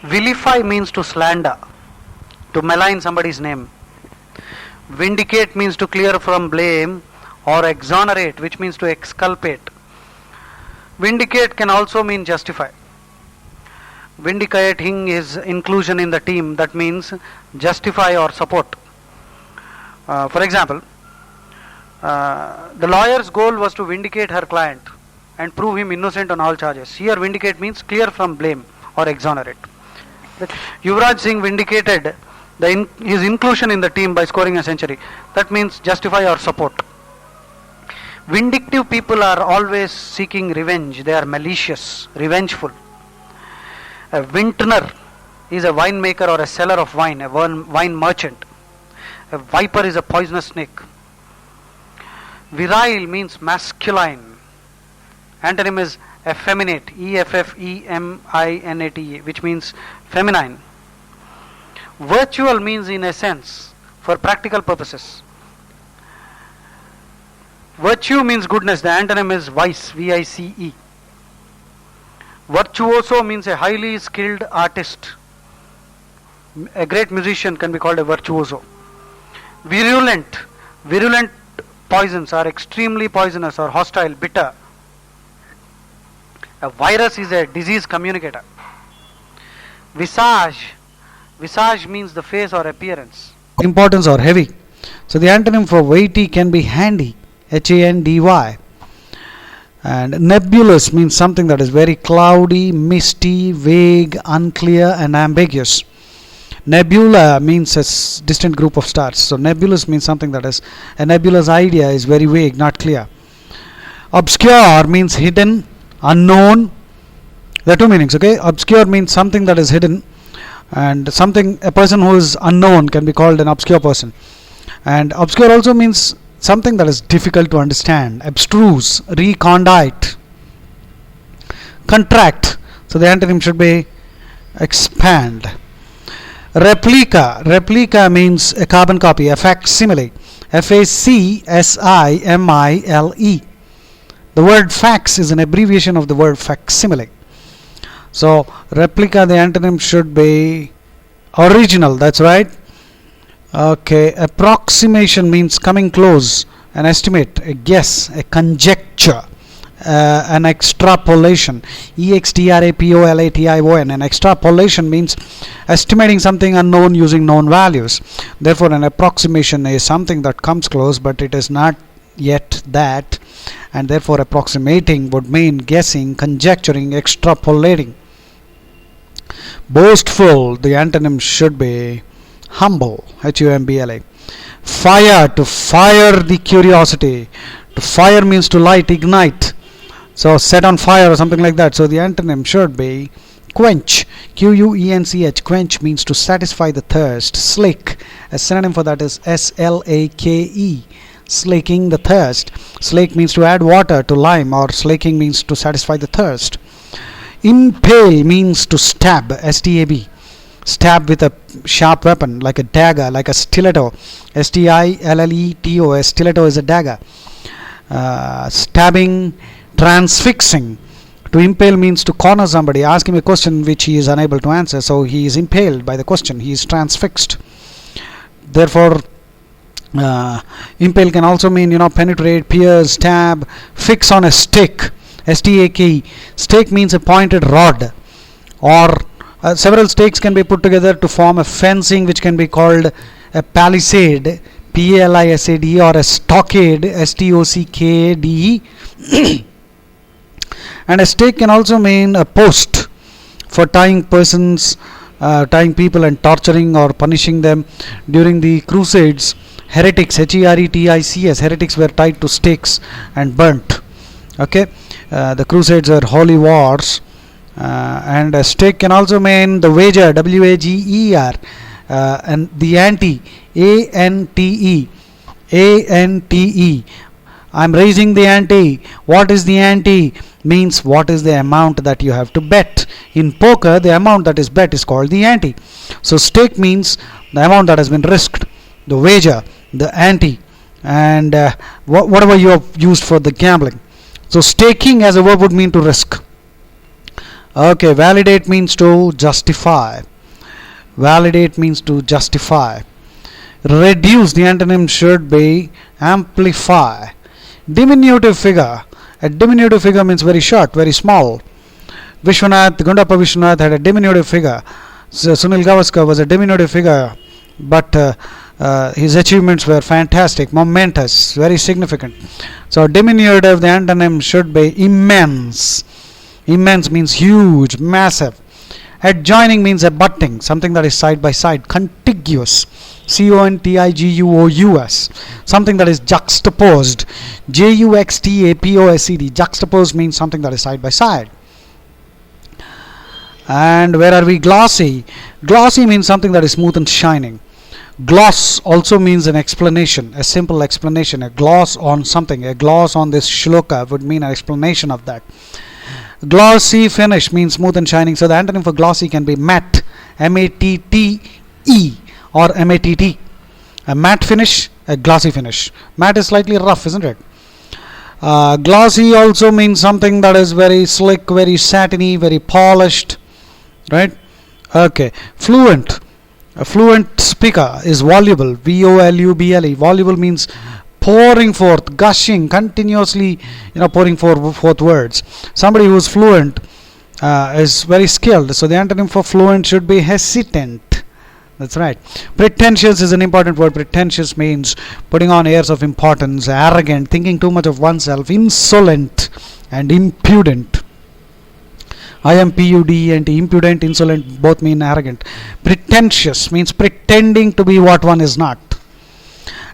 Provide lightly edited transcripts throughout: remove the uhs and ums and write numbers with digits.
Vilify means to slander, to malign somebody's name. Vindicate means to clear from blame, or exonerate, which means to exculpate. Vindicate can also mean justify. Vindicating is inclusion in the team, that means justify or support. For example, the lawyer's goal was to vindicate her client and prove him innocent on all charges. Here vindicate means clear from blame or exonerate. Yuvraj Singh vindicated his inclusion in the team by scoring a century. That means justify or support. Vindictive people are always seeking revenge. They are malicious, revengeful. A vintner is a winemaker or a seller of wine, a wine merchant. A viper is a poisonous snake. Virile means masculine. Antonym is effeminate, effeminate, which means feminine. Virtual means in a sense, for practical purposes. Virtue means goodness. The antonym is vice, vice. Virtuoso means a highly skilled artist. A great musician can be called a virtuoso. Virulent poisons are extremely poisonous or hostile, bitter. A virus is a disease communicator. Visage means the face or appearance. Importance or heavy. So the antonym for weighty can be handy, handy. And nebulous means something that is very cloudy, misty, vague, unclear and ambiguous. Nebula means a distant group of stars. So nebulous means something that is a nebulous idea, is very vague, not clear. Obscure means hidden, unknown. There are two meanings, okay? Obscure means something that is hidden, and a person who is unknown can be called an obscure person. And obscure also means something that is difficult to understand, abstruse, recondite. Contract. So the antonym should be expand. Replica means a carbon copy, a facsimile. F-A-C-S-I-M-I-L-E. The word fax is an abbreviation of the word facsimile. So replica, the antonym should be original. That's right. Okay. Approximation means coming close, an estimate, a guess, a conjecture, an extrapolation. extrapolation. An extrapolation means estimating something unknown using known values. Therefore an approximation is something that comes close but it is not yet that, and therefore approximating would mean guessing, conjecturing, extrapolating. Boastful, the antonym should be humble, humbla. Fire, to fire the curiosity. To fire means to light, ignite. So set on fire or something like that. So the antonym should be quench, quench. Quench means to satisfy the thirst. Slake, a synonym for that is slake, slaking the thirst. Slake means to add water to lime, or slaking means to satisfy the thirst. Impale means to stab, stab. Stab with a sharp weapon, like a dagger, like a stiletto. Stiletto. A stiletto is a dagger. Stabbing, transfixing. To impale means to corner somebody, ask him a question which he is unable to answer. So he is impaled by the question, he is transfixed. Therefore, impale can also mean, penetrate, pierce, stab, fix on a stake. S-T-A-K-E. Stake means a pointed rod, or several stakes can be put together to form a fencing, which can be called a palisade, P-A-L-I-S-A-D, or a stockade, S-T-O-C-K-A-D-E. And a stake can also mean a post for tying persons, tying people and torturing or punishing them. During the Crusades, heretics, H-E-R-E-T-I-C-S, heretics were tied to stakes and burnt. Okay, the Crusades are holy wars. And a stake can also mean the wager, W-A-G-E-R, and the ante, A-N-T-E, A-N-T-E. I'm raising the ante. What is the ante? Means what is the amount that you have to bet. In poker, the amount that is bet is called the ante. So stake means the amount that has been risked, the wager, the ante, and whatever you have used for the gambling. So staking as a verb would mean to risk. Okay, validate means to justify. Validate means to justify. Reduce, the antonym should be amplify. Diminutive figure. A diminutive figure means very short, very small. Gundappa Vishwanath had a diminutive figure. So Sunil Gavaskar was a diminutive figure, but his achievements were fantastic, momentous, very significant. So diminutive, the antonym should be immense. Immense means huge, massive. Adjoining means abutting, something that is side by side. Contiguous, contiguous, something that is juxtaposed. juxtaposed. Juxtaposed means something that is side by side. And where are we? Glossy. Glossy means something that is smooth and shining. Gloss also means an explanation, a simple explanation. A gloss on something, a gloss on this shloka would mean an explanation of that. Glossy finish means smooth and shining. So the antonym for glossy can be matte, M-A-T-T-E, or M-A-T-T. A matte finish, a glossy finish. Matte is slightly rough, isn't it? Glossy also means something that is very slick, very satiny, very polished. Right? Okay. Fluent. A fluent speaker is voluble. V-O-L-U-B-L-E. Voluble means pouring forth, gushing, continuously, pouring forth words. Somebody who is fluent is very skilled. So the antonym for fluent should be hesitant. That's right. Pretentious is an important word. Pretentious means putting on airs of importance, arrogant, thinking too much of oneself, insolent, and impudent. IMPUDENT, impudent, insolent, both mean arrogant. Pretentious means pretending to be what one is not.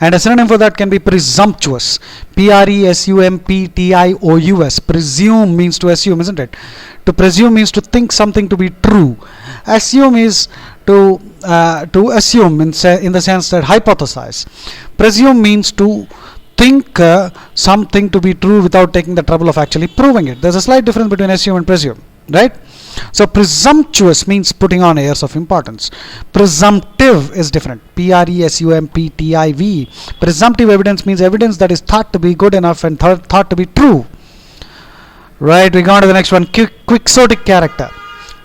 And a synonym for that can be presumptuous. Presumptious. Presume means to assume, isn't it? To presume means to think something to be true. Assume is to assume in the sense that hypothesize. Presume means to think something to be true without taking the trouble of actually proving it. There's a slight difference between assume and presume. Right? So presumptuous means putting on airs of importance. Presumptive is different. Presumptive. Presumptive evidence means evidence that is thought to be good enough and thought to be true. Right, we go on to the next one. Quixotic character.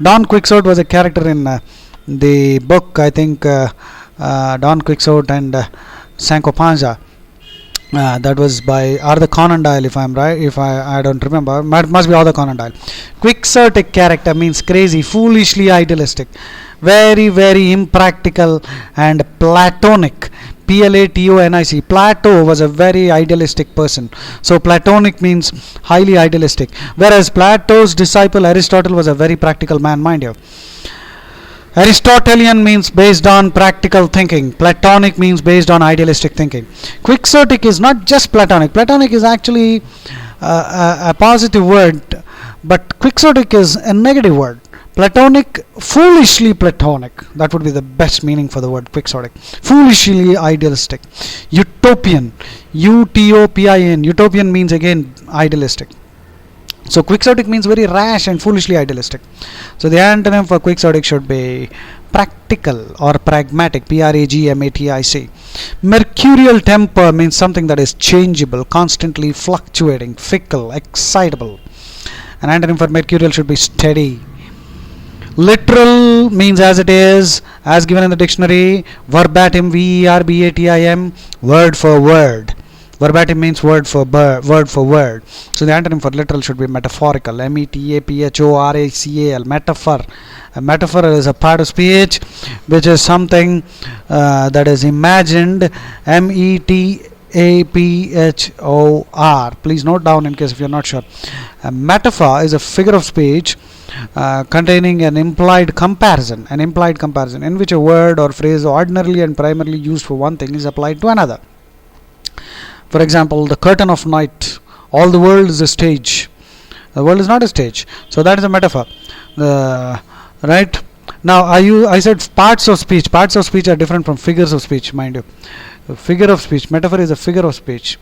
Don Quixote was a character in the book, I think, Don Quixote and Sancho Panza. That was by Arthur Conan Doyle, if I'm right. If I don't remember, must be Arthur Conan Doyle. Quixotic character means crazy, foolishly idealistic, very, very impractical, and Platonic. Platonic. Plato was a very idealistic person. So Platonic means highly idealistic. Whereas Plato's disciple Aristotle was a very practical man, mind you. Aristotelian means based on practical thinking. Platonic means based on idealistic thinking. Quixotic is not just Platonic. Platonic is actually a positive word, but Quixotic is a negative word. Platonic, foolishly Platonic. That would be the best meaning for the word Quixotic. Foolishly idealistic. Utopian. Utopin. Utopian means again idealistic. So Quixotic means very rash and foolishly idealistic. So the antonym for Quixotic should be practical or pragmatic. Pragmatic. Mercurial temper means something that is changeable, constantly fluctuating, fickle, excitable. An antonym for mercurial should be steady. Literal means as it is, as given in the dictionary. Verbatim, verbatim, word for word. Verbatim means word for word. So the antonym for literal should be metaphorical. Metaphoracal. Metaphor. A metaphor is a part of speech which is something that is imagined. Metaphor. Please note down in case if you're not sure. A metaphor is a figure of speech containing an implied comparison in which a word or phrase ordinarily and primarily used for one thing is applied to another. For example, the curtain of night. All the world is a stage. The world is not a stage. So that is a metaphor. Right? Now, I said parts of speech. Parts of speech are different from figures of speech, mind you. A figure of speech. Metaphor is a figure of speech.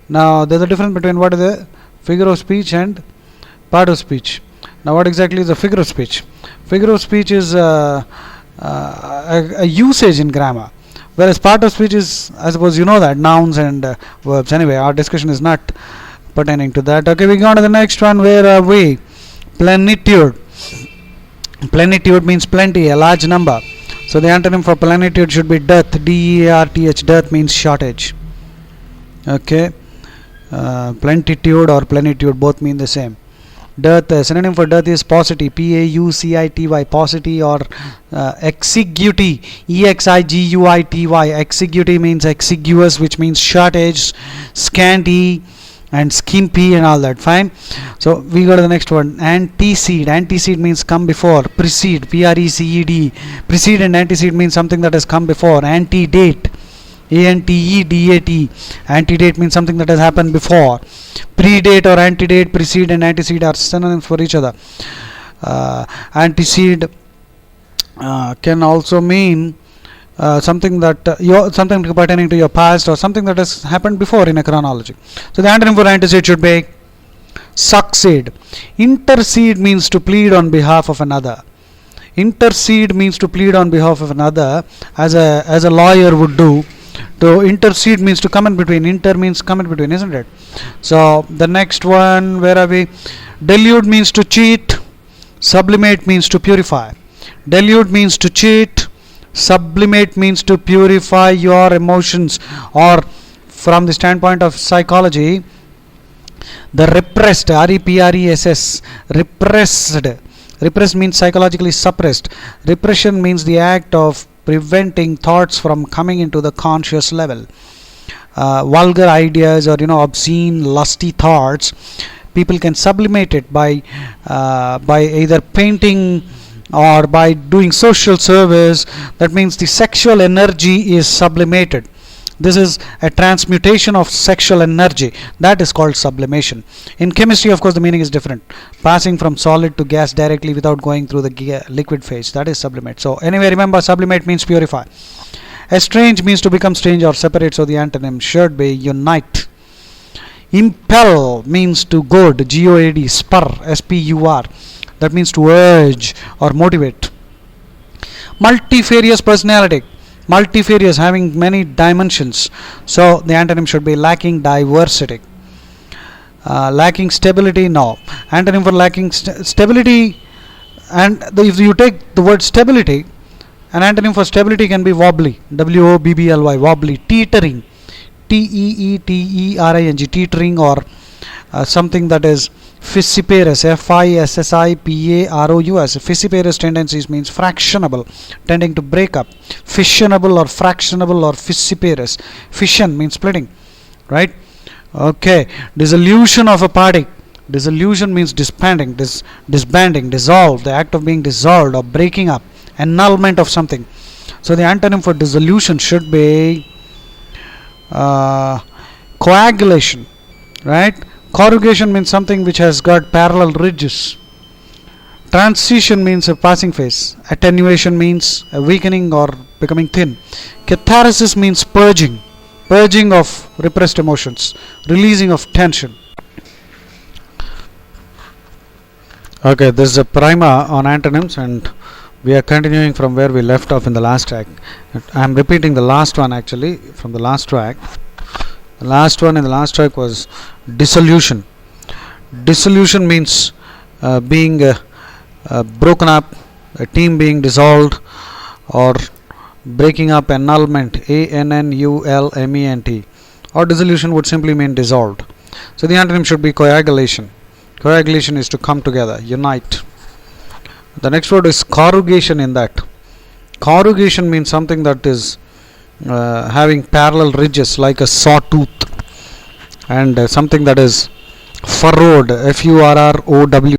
Now, there's a difference between what is a figure of speech and part of speech. Now, what exactly is a figure of speech? Figure of speech is a usage in grammar. Whereas part of speech is, I suppose you know that, nouns and verbs. Anyway, our discussion is not pertaining to that. Okay, we go on to the next one. Where are we? Plenitude. Plenitude means plenty, a large number. So the antonym for plenitude should be dearth. DEARTH. Dearth means shortage. Okay. Plentitude or plenitude both mean the same. Dearth, synonym for dearth is paucity. PAUCITY. Paucity or exiguity. EXIGUITY. Exiguity means exiguous, which means shortage, scanty, and skimpy and all that. Fine. So we go to the next one. Antecede. Antecede means come before. Precede. PRECED. Precede and antecede means something that has come before. Antedate. ANTEDAT. Antedate means something that has happened before. Predate or antedate, precede and antecede are synonyms for each other. Antecede can also mean something that something pertaining to your past or something that has happened before in a chronology. So the antonym for antecede should be succeed. Intercede means to plead on behalf of another. Intercede means to plead on behalf of another, as a lawyer would do. To intercede means to come in between. Inter means come in between, isn't it? So the next one, where are we? Delude means to cheat. Sublimate means to purify. Delude means to cheat. Sublimate means to purify your emotions, or from the standpoint of psychology, the repressed, REPRESS, repressed means psychologically suppressed. Repression means the act of preventing thoughts from coming into the conscious level. Vulgar ideas or obscene, lusty thoughts, people can sublimate it by either painting or by doing social service. That means the sexual energy is sublimated. This is a transmutation of sexual energy. That is called sublimation. In chemistry, of course, the meaning is different. Passing from solid to gas directly without going through the liquid phase. That is sublimate. So anyway, remember, sublimate means purify. Estrange means to become strange or separate. So the antonym should be unite. Impel means to goad. GOAD. Spur. SPUR. That means to urge or motivate. Multifarious personality. Multifarious, having many dimensions. So the antonym should be lacking diversity. Lacking stability, no. Antonym for lacking stability, and if you take the word stability, an antonym for stability can be wobbly. WOBBLY. Wobbly. Teetering. TEETERING. Teetering, or something that is fissiparous. FISSIPAROUS. Fissiparous tendencies means fractionable, tending to break up. Fissionable or fractionable or fissiparous. Fission means splitting, right? Okay. Dissolution of a party. Dissolution means disbanding, dissolve, the act of being dissolved or breaking up, annulment of something. So the antonym for dissolution should be coagulation, right? Corrugation means something which has got parallel ridges. Transition means a passing phase. Attenuation means a weakening or becoming thin. Catharsis means purging of repressed emotions, releasing of tension. Okay, this is a primer on antonyms, and we are continuing from where we left off in the last track. I am repeating the last one actually from the last track. The last one in the last track was dissolution. Dissolution means being broken up, a team being dissolved, or breaking up, annulment, ANNULMENT, or dissolution would simply mean dissolved. So the antonym should be coagulation. Coagulation is to come together, unite. The next word is corrugation. In that, corrugation means something that is having parallel ridges like a sawtooth, and something that is furrowed, FURROW,